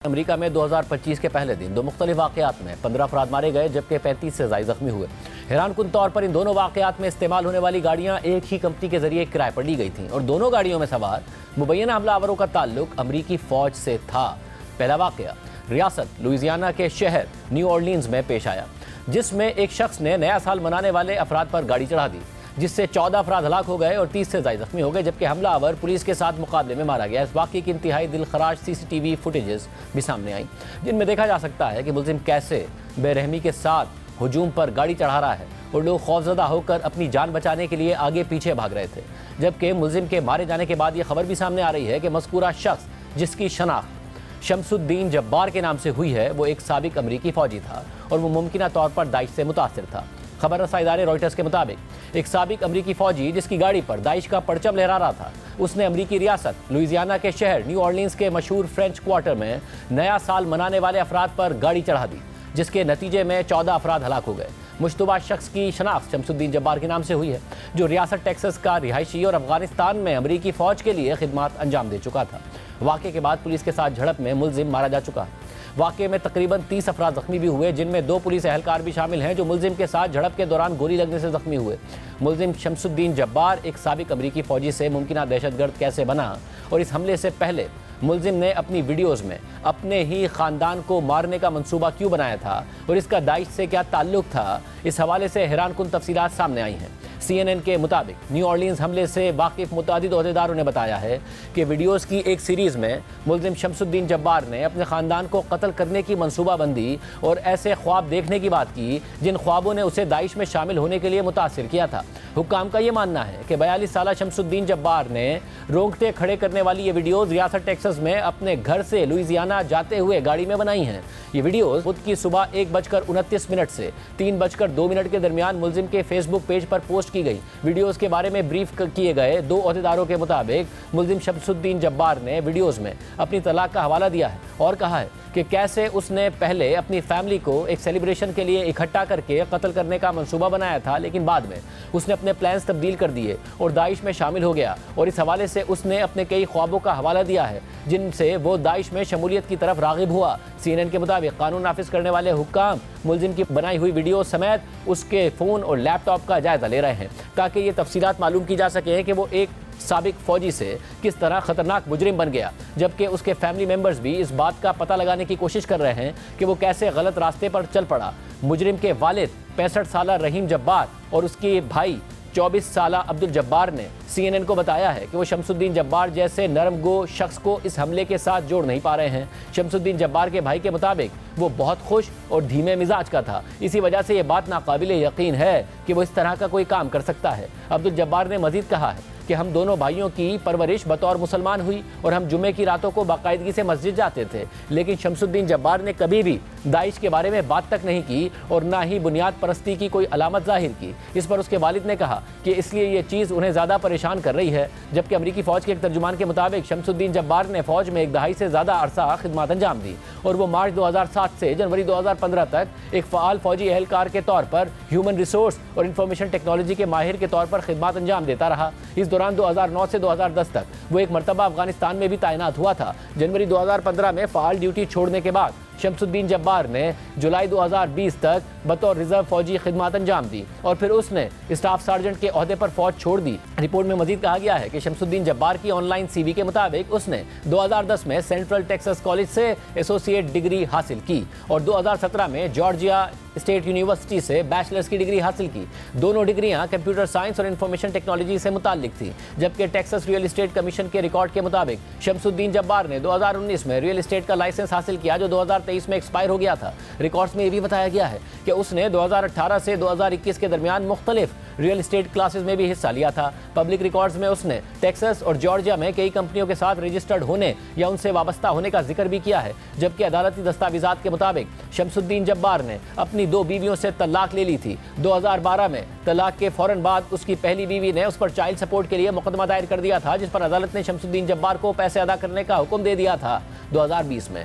امریکہ میں 2025 کے پہلے دن دو مختلف واقعات میں 15 افراد مارے گئے جبکہ 35 سے زائد زخمی ہوئے۔ حیران کن طور پر ان دونوں واقعات میں استعمال ہونے والی گاڑیاں ایک ہی کمپنی کے ذریعے کرائے پر لی گئی تھیں اور دونوں گاڑیوں میں سوار مبینہ حملہ آوروں کا تعلق امریکی فوج سے تھا۔ پہلا واقعہ ریاست لوئیزیانا کے شہر نیو اورلینز میں پیش آیا، جس میں ایک شخص نے نیا سال منانے والے افراد پر گاڑی چڑھا دی، جس سے 14 افراد ہلاک ہو گئے اور 30 سے زائد زخمی ہو گئے جبکہ حملہ آور پولیس کے ساتھ مقابلے میں مارا گیا۔ اس واقعے کی انتہائی دلخراش CCTV فوٹیجز بھی سامنے آئیں جن میں دیکھا جا سکتا ہے کہ ملزم کیسے بے رحمی کے ساتھ ہجوم پر گاڑی چڑھا رہا ہے اور لوگ خوفزدہ ہو کر اپنی جان بچانے کے لیے آگے پیچھے بھاگ رہے تھے، جبکہ ملزم کے مارے جانے کے بعد یہ خبر بھی سامنے آ رہی ہے کہ مذکورہ شخص، جس کی شناخت شمس الدین جبار کے نام سے ہوئی ہے، وہ ایک سابق امریکی فوجی تھا اور وہ ممکنہ طور پر داعش سے متاثر تھا۔ خبر رساں ادارے رائٹرز کے مطابق ایک سابق امریکی فوجی جس کی گاڑی پر داعش کا پرچم لہرا رہا تھا، اس نے امریکی ریاست لوئیزیانا کے شہر نیو اورلینز کے مشہور فرینچ کوارٹر میں نیا سال منانے والے افراد پر گاڑی چڑھا دی، جس کے نتیجے میں 14 افراد ہلاک ہو گئے۔ مشتبہ شخص کی شناخت شمس الدین جبار کے نام سے ہوئی ہے، جو ریاست ٹیکساس کا رہائشی اور افغانستان میں امریکی فوج کے لیے خدمات انجام دے چکا تھا۔ واقعے کے بعد پولیس کے ساتھ جھڑپ میں ملزم مارا جا چکا ہے۔ واقعے میں تقریباً 30 افراد زخمی بھی ہوئے، جن میں 2 پولیس اہلکار بھی شامل ہیں جو ملزم کے ساتھ جھڑپ کے دوران گولی لگنے سے زخمی ہوئے۔ ملزم شمس الدین جبار ایک سابق امریکی فوجی سے ممکنہ دہشت گرد کیسے بنا اور اس حملے سے پہلے ملزم نے اپنی ویڈیوز میں اپنے ہی خاندان کو مارنے کا منصوبہ کیوں بنایا تھا اور اس کا داعش سے کیا تعلق تھا، اس حوالے سے حیران کن تفصیلات سامنے آئی ہیں۔ CNN کے مطابق نیو اورلینز حملے سے واقف متعدد عہدیداروں نے بتایا ہے کہ ویڈیوز کی ایک سیریز میں ملزم شمس الدین جبار نے اپنے خاندان کو قتل کرنے کی منصوبہ بندی اور ایسے خواب دیکھنے کی بات کی جن خوابوں نے اسے داعش میں شامل ہونے کے لیے متاثر کیا تھا۔ حکام کا یہ ماننا ہے کہ 42 سالہ شمس الدین جبار نے رونگٹے کھڑے کرنے والی یہ ویڈیوز ریاست ٹیکساس میں اپنے گھر سے لوئیزیانا جاتے ہوئے گاڑی میں بنائی ہیں۔ یہ ویڈیوز بدھ کی صبح 1:29 سے 3:02 کے درمیان ملزم کے فیس بک پیج پر پوسٹ کی گئی۔ ویڈیوز کے بارے میں بریف کیے گئے 2 عہدیداروں کے مطابق ملزم شمس الدین جبار نے ویڈیوز میں اپنی طلاق کا حوالہ دیا ہے اور کہا ہے کہ کیسے اس نے پہلے اپنی فیملی کو ایک سیلیبریشن کے لیے اکٹھا کر کے قتل کرنے کا منصوبہ بنایا تھا، لیکن بعد میں اس نے اپنے پلانز تبدیل کر دیے اور داعش میں شامل ہو گیا، اور اس حوالے سے اس نے اپنے کئی خوابوں کا حوالہ دیا ہے جن سے وہ داعش میں شمولیت کی طرف راغب ہوا۔ CNN کے مطابق قانون نافذ کرنے والے حکام ملزم کی بنائی ہوئی ویڈیو سمیت اس کے فون اور لیپ ٹاپ کا جائزہ لے رہے ہیں تاکہ یہ تفصیلات معلوم کی جا سکے کہ وہ ایک سابق فوجی سے کس طرح خطرناک مجرم بن گیا، جبکہ اس کے فیملی ممبرز بھی اس بات کا پتہ لگانے کی کوشش کر رہے ہیں کہ وہ کیسے غلط راستے پر چل پڑا۔ مجرم کے والد 65 سالہ رحیم جبار اور اس کے بھائی 24 سالہ عبد الجبار نے CNN کو بتایا ہے کہ وہ شمس الدین جبار جیسے نرم گو شخص کو اس حملے کے ساتھ جوڑ نہیں پا رہے ہیں۔ شمس الدین جبار کے بھائی کے مطابق وہ بہت خوش اور دھیمے مزاج کا تھا، اسی وجہ سے یہ بات ناقابل یقین ہے کہ وہ اس طرح کا کوئی کام کر سکتا ہے۔ عبد الجبار نے مزید کہا ہے کہ ہم دونوں بھائیوں کی پرورش بطور مسلمان ہوئی اور ہم جمعے کی راتوں کو باقاعدگی سے مسجد جاتے تھے، لیکن شمس الدین جبار نے کبھی بھی داعش کے بارے میں بات تک نہیں کی اور نہ ہی بنیاد پرستی کی کوئی علامت ظاہر کی۔ اس پر اس کے والد نے کہا کہ اس لیے یہ چیز انہیں زیادہ پریشان کر رہی ہے، جبکہ امریکی فوج کے ایک ترجمان کے مطابق شمس الدین جبار نے فوج میں 1 دہائی سے زیادہ عرصہ خدمات انجام دی اور وہ مارچ 2007 سے جنوری 2015 تک ایک فعال فوجی اہلکار کے طور پر ہیومن ریسورس اور انفارمیشن ٹیکنالوجی کے ماہر کے طور پر خدمات انجام دیتا رہا۔ اس دوران 2009 سے 2010 تک وہ ایک مرتبہ افغانستان میں بھی تعینات ہوا تھا۔ جنوری 2015 میں فعال ڈیوٹی چھوڑنے کے بعد شمس الدین جبار نے جولائی 2020 تک بطور ریزرو فوجی خدمات انجام دی اور پھر اس نے اسٹاف سارجنٹ کے عہدے پر فوج چھوڑ دی۔ رپورٹ میں مزید کہا گیا ہے کہ شمس الدین جبار کی آن لائن CV کے مطابق اس نے 2010 میں سینٹرل ٹیکساس کالج سے ایسوسیٹ ڈگری حاصل کی اور 2017 میں جارجیا اسٹیٹ یونیورسٹی سے بیچلرز کی ڈگری حاصل کی۔ دونوں ڈگریاں کمپیوٹر سائنس اور انفارمیشن ٹیکنالوجی سے متعلق تھیں، جبکہ ٹیکساس ریئل اسٹیٹ کمیشن کے ریکارڈ کے مطابق شمس الدین جبار نے 2019 میں ریئل اسٹیٹ کا لائسنس حاصل کیا جو 2023 میں ایکسپائر ہو گیا تھا۔ ریکارڈز میں یہ بھی بتایا گیا ہے کہ اس نے 2018 سے 2021 کے درمیان مختلف ریئل اسٹیٹ کلاسز میں بھی حصہ لیا تھا۔ پبلک ریکارڈز میں اس نے ٹیکساس اور جارجیا میں کئی کمپنیوں کے ساتھ رجسٹرڈ ہونے یا ان سے وابستہ ہونے کا ذکر بھی کیا ہے، جبکہ عدالتی دستاویزات کے مطابق شمس الدین جبار نے اپنی 2 بیویوں سے طلاق لے لی تھی۔ 2012 میں طلاق کے فوراً بعد اس کی پہلی بیوی نے اس پر چائلڈ سپورٹ کے لیے مقدمہ دائر کر دیا تھا، جس پر عدالت نے شمس الدین جبار کو پیسے ادا کرنے کا حکم دے دیا تھا۔ 2020 میں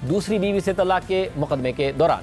دوسری بیوی سے طلاق کے مقدمے کے دوران